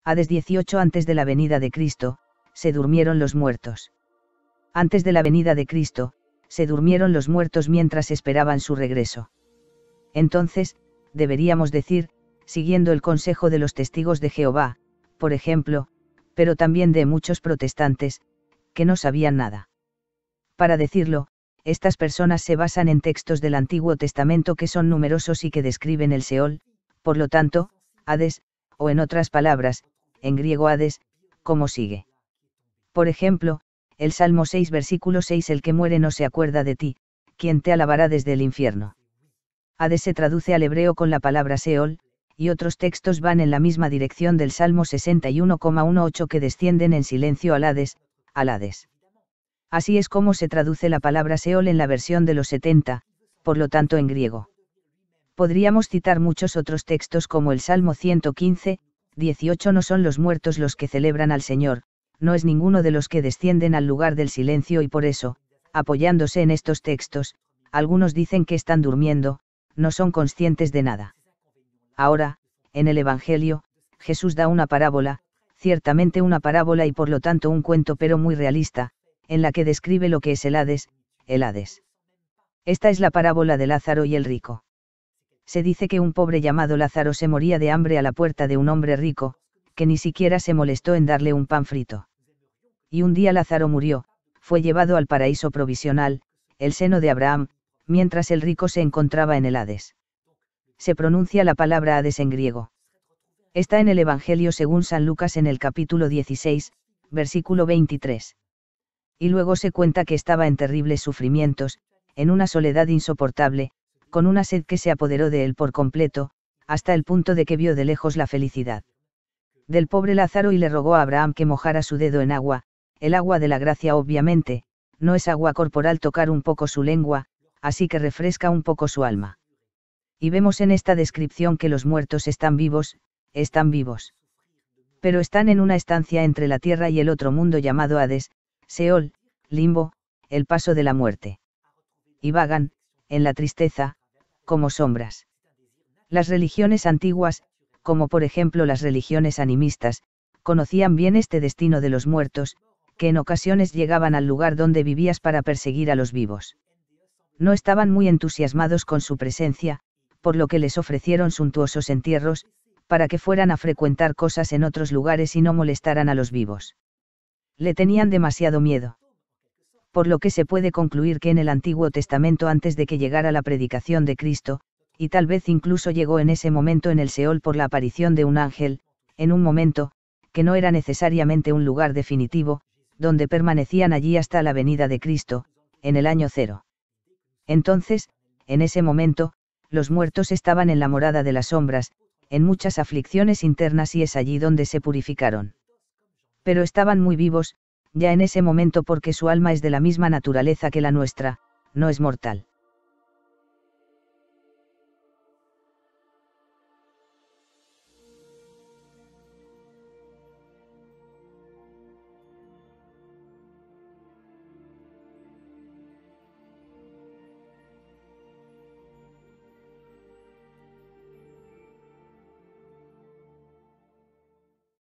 Hades 18. Antes de la venida de Cristo, se durmieron los muertos. Antes de la venida de Cristo, se durmieron los muertos mientras esperaban su regreso. Entonces, deberíamos decir, siguiendo el consejo de los testigos de Jehová, por ejemplo, pero también de muchos protestantes, que no sabían nada. Para decirlo, estas personas se basan en textos del Antiguo Testamento que son numerosos y que describen el Seol, por lo tanto, Hades, o en otras palabras, en griego Hades, como sigue. Por ejemplo, el Salmo 6 versículo 6: el que muere no se acuerda de ti, quien te alabará desde el infierno. Hades se traduce al hebreo con la palabra Seol, y otros textos van en la misma dirección del Salmo 61,18 que descienden en silencio al Hades, al Hades. Así es como se traduce la palabra Seol en la versión de los 70, por lo tanto en griego. Podríamos citar muchos otros textos como el Salmo 115, 18: no son los muertos los que celebran al Señor, no es ninguno de los que descienden al lugar del silencio, y por eso, apoyándose en estos textos, algunos dicen que están durmiendo, no son conscientes de nada. Ahora, en el Evangelio, Jesús da una parábola, ciertamente una parábola y por lo tanto un cuento pero muy realista, en la que describe lo que es el Hades, el Hades. Esta es la parábola de Lázaro y el rico. Se dice que un pobre llamado Lázaro se moría de hambre a la puerta de un hombre rico, que ni siquiera se molestó en darle un pan frito. Y un día Lázaro murió, fue llevado al paraíso provisional, el seno de Abraham, mientras el rico se encontraba en el Hades. Se pronuncia la palabra Hades en griego. Está en el Evangelio según San Lucas en el capítulo 16, versículo 23. Y luego se cuenta que estaba en terribles sufrimientos, en una soledad insoportable, con una sed que se apoderó de él por completo, hasta el punto de que vio de lejos la felicidad del pobre Lázaro y le rogó a Abraham que mojara su dedo en agua, el agua de la gracia obviamente, no es agua corporal, tocar un poco su lengua, así que refresca un poco su alma. Y vemos en esta descripción que los muertos están vivos, pero están en una estancia entre la tierra y el otro mundo llamado Hades, Seol, limbo, el paso de la muerte. Y vagan, en la tristeza, como sombras. Las religiones antiguas, como por ejemplo las religiones animistas, conocían bien este destino de los muertos, que en ocasiones llegaban al lugar donde vivías para perseguir a los vivos. No estaban muy entusiasmados con su presencia, por lo que les ofrecieron suntuosos entierros, para que fueran a frecuentar cosas en otros lugares y no molestaran a los vivos. Le tenían demasiado miedo. Por lo que se puede concluir que en el Antiguo Testamento, antes de que llegara la predicación de Cristo, y tal vez incluso llegó en ese momento en el Seol por la aparición de un ángel, en un momento, que no era necesariamente un lugar definitivo, donde permanecían allí hasta la venida de Cristo, en el año 0. Entonces, en ese momento, los muertos estaban en la morada de las sombras, en muchas aflicciones internas, y es allí donde se purificaron. Pero estaban muy vivos, ya en ese momento, porque su alma es de la misma naturaleza que la nuestra, no es mortal.